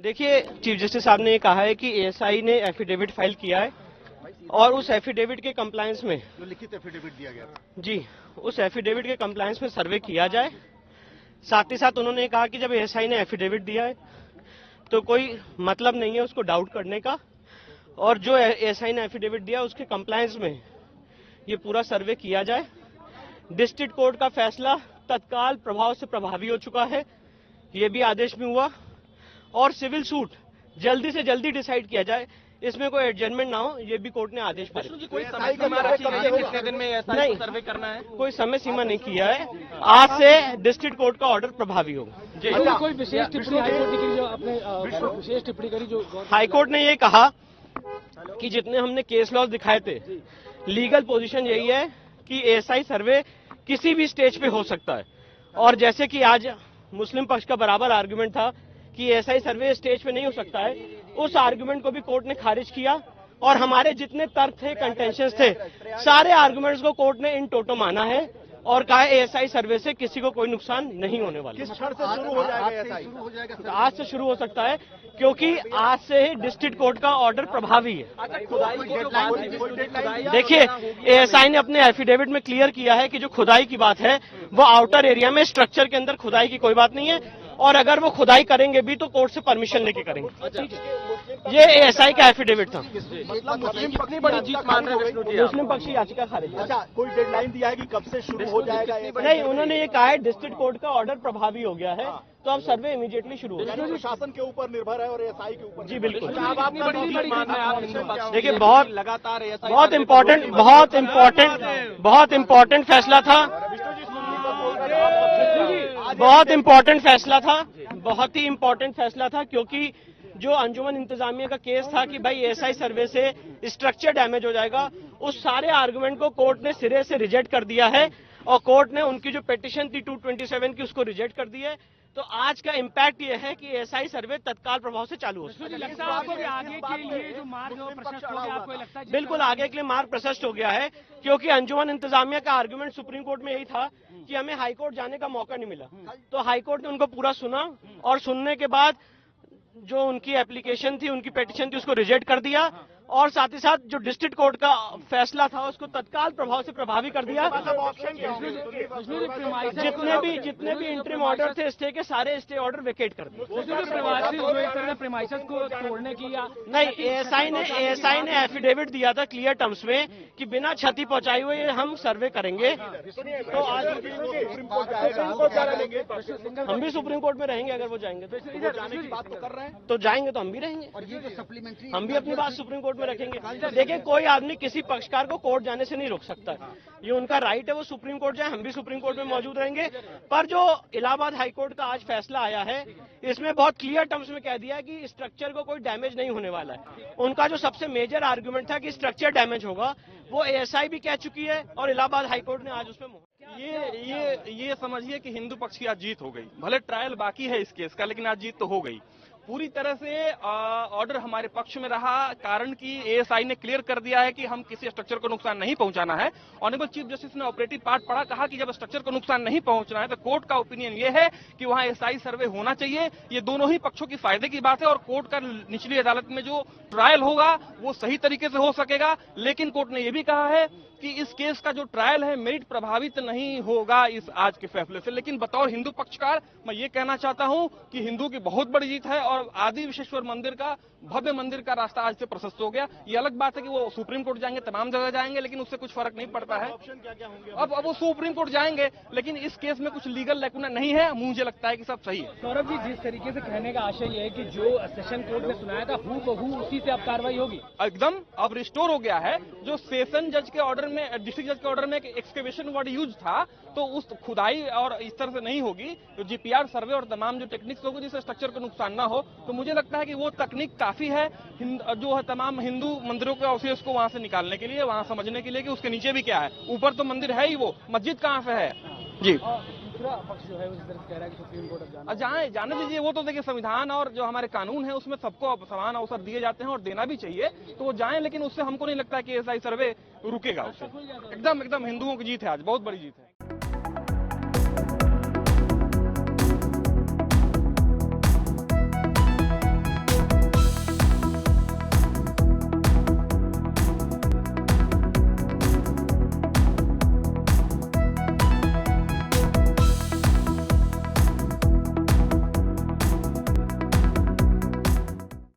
देखिए, chief justice साहब ने कहा है कि एएसआई ने एफिडेविट फाइल किया है और उस एफिडेविट के कंप्लायंस में जो लिखित एफिडेविट दिया गया जी, उस एफिडेविट के कंप्लायंस में सर्वे किया जाए। साथ ही साथ उन्होंने कहा कि जब एएसआई ने एफिडेविट दिया है तो कोई मतलब नहीं है उसको डाउट करने का, और जो एएसआई ने एफिडेविट दिया उसके कंप्लायंस में ये पूरा सर्वे किया जाए। डिस्ट्रिक्ट कोर्ट का फैसला तत्काल प्रभाव से प्रभावी हो चुका है, ये भी आदेश में हुआ, और सिविल सूट जल्दी से जल्दी डिसाइड किया जाए, इसमें कोई एडजर्नमेंट ना हो, ये भी कोर्ट ने आदेश पारित किया। कोई समय सीमा रखी है कितने दिन में एएसआई को सर्वे करना है? कोई समय सीमा नहीं किया है। आज से डिस्ट्रिक्ट कोर्ट का ऑर्डर प्रभावी होगा। जी, कोई विशेष टिप्पणी हाईकोर्ट ने की जो आपने विशेष टिप्पणी करी जो हाईकोर्ट ने ये कहा कि जितने हमने केस लॉज दिखाए थे, लीगल पोजीशन यही है कि एएसआई सर्वे किसी भी स्टेज पे हो सकता है, और जैसे कि आज मुस्लिम पक्ष का बराबर आर्गुमेंट था कि एएसआई सर्वे स्टेज पे नहीं हो सकता है, उस आर्गुमेंट को भी कोर्ट ने खारिज किया, और हमारे जितने तर्क थे, कंटेंशंस थे, सारे आर्गुमेंट्स को कोर्ट ने इन टोटो माना है और कहा एएसआई सर्वे से किसी को कोई नुकसान नहीं होने वाला। किस क्षण से शुरू हो जाएगा एएसआई? आज से शुरू हो सकता है, क्योंकि आज से ही डिस्ट्रिक्ट कोर्ट का ऑर्डर प्रभावी है। देखिए, एएसआई ने अपने एफिडेविट में क्लियर किया है कि जो खुदाई की बात है वो आउटर एरिया में स्ट्रक्चर के अंदर खुदाई की कोई बात नहीं है, और अगर वो खुदाई करेंगे भी तो कोर्ट से परमिशन लेके करेंगे। ये एएसआई का एफिडेविट था। मतलब मुस्लिम कितनी बड़ी जीत मान रहे हैं? मुस्लिम पक्ष की याचिका खारिज। अच्छा, कोई डेडलाइन दिया है कि कब से शुरू हो जाएगा? नहीं, उन्होंने ये कहा है डिस्ट्रिक्ट कोर्ट का ऑर्डर प्रभावी हो गया है, तो अब सर्वे इमीडिएटली शुरू होगा। प्रशासन के ऊपर निर्भर है और एएसआई के ऊपर। जी बिल्कुल। देखिए, देखिए, बहुत लगातार बहुत इम्पोर्टेंट फैसला था, बहुत इम्पोर्टेंट फैसला था, बहुत ही इम्पोर्टेंट फैसला था, क्योंकि जो अंजुमन इंतजामिया का केस था कि भाई एएसआई सर्वे से स्ट्रक्चर डैमेज हो जाएगा, उस सारे आर्गुमेंट को कोर्ट ने सिरे से रिजेक्ट कर दिया है, और कोर्ट ने उनकी जो पिटीशन थी 227 की उसको रिजेक्ट कर दिया है। तो आज का इम्पैक्ट ये है कि एएसआई सर्वे तत्काल प्रभाव से चालू हो सकता है। बिल्कुल, आगे के लिए मार्ग प्रशस्त हो गया है, क्योंकि अंजुमन इंतजामिया का आर्गुमेंट सुप्रीम कोर्ट में यही था कि हमें हाईकोर्ट जाने का मौका नहीं मिला, तो हाईकोर्ट ने उनको पूरा सुना, और सुनने के बाद जो उनकी एप्लीकेशन थी, उनकी पिटीशन थी, उसको रिजेक्ट कर दिया, और साथ ही साथ जो डिस्ट्रिक्ट कोर्ट का फैसला था उसको तत्काल प्रभाव से प्रभावी कर दिया। जितने भी इंटरिम ऑर्डर थे स्टे के, सारे स्टे ऑर्डर वेकेट कर दिए। को तोड़ने की या नहीं, एएसआई ने एफिडेविट दिया था क्लियर टर्म्स में कि बिना क्षति पहुंचाए हुए हम सर्वे करेंगे। तो आज हम भी सुप्रीम कोर्ट में रहेंगे, अगर वो जाएंगे तो। जाने की बात तो कर रहे हैं, तो जाएंगे तो हम भी रहेंगे, और ये जो सप्लीमेंट्री हम भी अपनी बात सुप्रीम कोर्ट में रखेंगे। देखिए, कोई आदमी किसी पक्षकार को कोर्ट जाने से नहीं रोक सकता, ये उनका राइट है, वो सुप्रीम कोर्ट जाए, हम भी सुप्रीम कोर्ट में मौजूद रहेंगे। पर जो इलाहाबाद हाईकोर्ट का आज फैसला आया है, इसमें बहुत क्लियर टर्म्स में कह दिया कि स्ट्रक्चर को कोई डैमेज नहीं होने वाला है। उनका जो सबसे मेजर आर्गुमेंट था कि स्ट्रक्चर डैमेज होगा, वो एएसआई भी कह चुकी है, और इलाहाबाद हाईकोर्ट ने आज उसमें ये समझिए कि हिंदू पक्ष की आज जीत हो गई। भले ट्रायल बाकी है इस केस का, लेकिन आज जीत तो हो गई। पूरी तरह से ऑर्डर हमारे पक्ष में रहा, कारण कि एएसआई ने क्लियर कर दिया है कि हम किसी स्ट्रक्चर को नुकसान नहीं पहुंचाना है। ऑनरेबल चीफ जस्टिस ने ऑपरेटिव पार्ट पढ़ा, कहा कि जब स्ट्रक्चर को नुकसान नहीं पहुंचना है तो कोर्ट का ओपिनियन ये है कि वहां एएसआई सर्वे होना चाहिए। ये दोनों ही पक्षों की फायदे की बात है, और कोर्ट का निचली अदालत में जो ट्रायल होगा वो सही तरीके से हो सकेगा। लेकिन कोर्ट ने यह भी कहा है कि इस केस का जो ट्रायल है मेरिट प्रभावित नहीं होगा इस आज के फैसले से। लेकिन बतौर हिंदू पक्षकार मैं ये कहना चाहता हूं कि हिंदू की बहुत बड़ी जीत है, और आदि विश्वेश्वर मंदिर का, भव्य मंदिर का रास्ता आज से प्रशस्त हो गया। ये अलग बात है कि वो सुप्रीम कोर्ट जाएंगे, तमाम जगह जाएंगे, लेकिन उससे कुछ फर्क नहीं पड़ता है। अब वो सुप्रीम कोर्ट जाएंगे, लेकिन इस केस में कुछ लीगल लैकुना नहीं है। मुझे लगता है कि सब सही है। सौरभ जी, जिस तरीके से कहने का आशय ये है कि जो सेशन कोर्ट ने सुनाया था हूबहू उसी से अब कार्रवाई होगी, एकदम अब रिस्टोर हो गया है। जो सेशन जज के ऑर्डर में, डिस्ट्रिक्ट जज के ऑर्डर में एक एक्सकेवेशन वर्ड यूज था, तो उस खुदाई और इस तरह से नहीं होगी, तो जीपीआर सर्वे और तमाम जो टेक्निक्स होगी जिससे स्ट्रक्चर को नुकसान ना हो, तो मुझे लगता है कि वो तकनीक काफी है जो है तमाम हिंदू मंदिरों के अवशेष को वहां से निकालने के लिए, वहां समझने के लिए कि उसके नीचे भी क्या है। ऊपर तो मंदिर है ही, वो मस्जिद कहां से है। जी, दूसरा पक्ष जो है उस तरह से कह रहा है कि सुप्रीम कोर्ट अब जाने दीजिए। वो तो देखिए, संविधान और जो हमारे कानून है उसमें सबको समान अवसर दिए जाते हैं, और देना भी चाहिए, तो वो जाएं। लेकिन उससे हमको नहीं लगता कि एएसआई सर्वे रुकेगा उससे। एकदम हिंदुओं की जीत है आज, बहुत बड़ी जीत है।